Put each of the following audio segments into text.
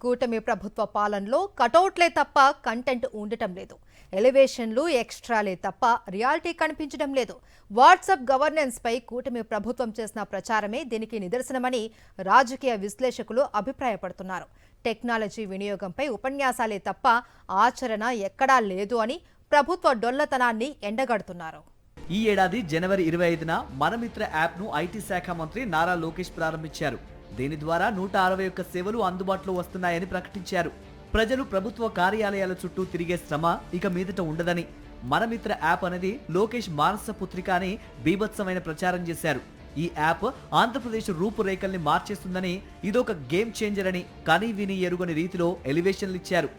కూటమి ప్రభుత్వ పాలనలో కటౌట్లే తప్ప కంటెంట్ ఉండటం లేదు. ఎలివేషన్లు ఎక్స్ట్రాలే తప్ప రియాలిటీ కనిపించడం లేదు. వాట్సాప్ గవర్నెన్స్ పై కూటమి ప్రభుత్వం చేసిన ప్రచారమే దీనికి నిదర్శనమని రాజకీయ విశ్లేషకులు అభిప్రాయపడుతున్నారు. టెక్నాలజీ వినియోగంపై ఉపన్యాసాలే తప్ప ఆచరణ ఎక్కడా లేదు అని ప్రభుత్వ డొల్లతనాన్ని ఎండగడుతున్నారు. ఈ ఏడాది జనవరి 25న మనమిత్ర యాప్ను ఐటీ శాఖ మంత్రి నారా లోకేష్ ప్రారంభించారు. దీని ద్వారా 161 సేవలు అందుబాటులో వస్తున్నాయని ప్రకటించారు. ప్రజలు ప్రభుత్వ కార్యాలయాల చుట్టూ తిరిగే శ్రమ ఇక మీదట ఉండదని, మనమిత్ర యాప్ అనేది లోకేష్ మానస పుత్రిక అని బీభత్సమైన ప్రచారం చేశారు. ఈ యాప్ ఆంధ్రప్రదేశ్ రూపురేఖల్ని మార్చేస్తుందని, ఇదొక గేమ్ చేంజర్ అని కనీ విని ఎరుగని రీతిలో ఎలివేషన్లు ఇచ్చారు.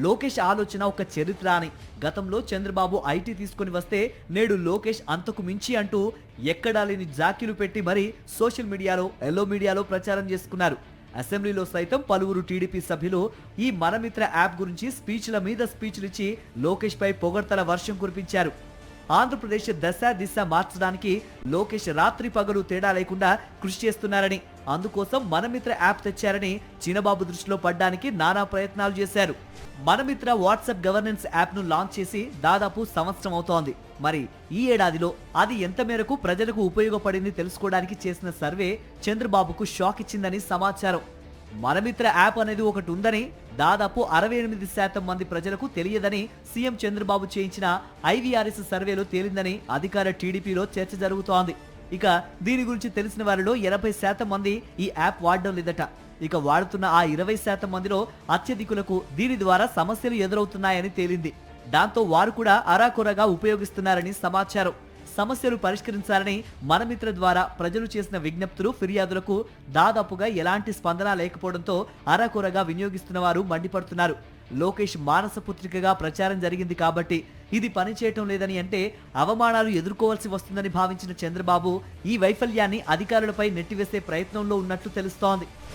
లోకేష్ ఆలోచన ఒక చరిత్ర అని, గతంలో చంద్రబాబు ఐటీ తీసుకుని వస్తే నేడు లోకేష్ అంతకు మించి అంటూ ఎక్కడా లేని జాకీలు పెట్టి మరీ సోషల్ మీడియాలో, ఎల్లో మీడియాలో ప్రచారం చేసుకున్నారు. అసెంబ్లీలో సైతం పలువురు టీడీపీ సభ్యులు ఈ మనమిత్ర యాప్ గురించి స్పీచ్ల మీద స్పీచ్లు ఇచ్చి లోకేష్ పై పొగడ్తల వర్షం కురిపించారు. ఆంధ్రప్రదేశ్ దశ దిశ మార్చడానికి లోకేష్ రాత్రి పగలు తేడా లేకుండా కృషి చేస్తున్నారని, అందుకోసం మనమిత్ర యాప్ తెచ్చారని చిన్నబాబు దృష్టిలో పడ్డానికి నానా ప్రయత్నాలు చేశారు. మనమిత్ర వాట్సాప్ గవర్నెన్స్ యాప్ను లాంచ్ చేసి దాదాపు సంవత్సరం అవుతోంది. మరి ఈ ఏడాదిలో అది ఎంత మేరకు ప్రజలకు ఉపయోగపడింది తెలుసుకోవడానికి చేసిన సర్వే చంద్రబాబుకు షాక్ ఇచ్చిందని సమాచారం. మనమిత్ర యాప్ అనేది ఒకటి ఉందని దాదాపు 68% మంది ప్రజలకు తెలియదని సీఎం చంద్రబాబు చేయించిన ఐవీఆర్ఎస్ సర్వేలో తేలిందని అధికార టీడీపీలో చర్చ జరుగుతోంది. ఇక దీని గురించి తెలిసిన వారిలో 80% మంది ఈ యాప్ వాడడం లేదట. ఇక వాడుతున్న ఆ 20% మందిలో అత్యధికులకు దీని ద్వారా సమస్యలు ఎదురవుతున్నాయని తేలింది. దాంతో వారు కూడా అరాకొరగా ఉపయోగిస్తున్నారని సమాచారం. సమస్యలు పరిష్కరించాలని మనమిత్ర ద్వారా ప్రజలు చేసిన విజ్ఞప్తులు, ఫిర్యాదులకు దాదాపుగా ఎలాంటి స్పందన లేకపోవడంతో అరాకొరగా వినియోగిస్తున్న వారు మండిపడుతున్నారు. లోకేష్ మానస పుత్రికగా ప్రచారం జరిగింది కాబట్టి ఇది పనిచేయటం లేదని అంటే అవమానాలు ఎదుర్కోవాల్సి వస్తుందని భావించిన చంద్రబాబు ఈ వైఫల్యాన్ని అధికారులపై నెట్టివేసే ప్రయత్నంలో ఉన్నట్లు తెలుస్తోంది.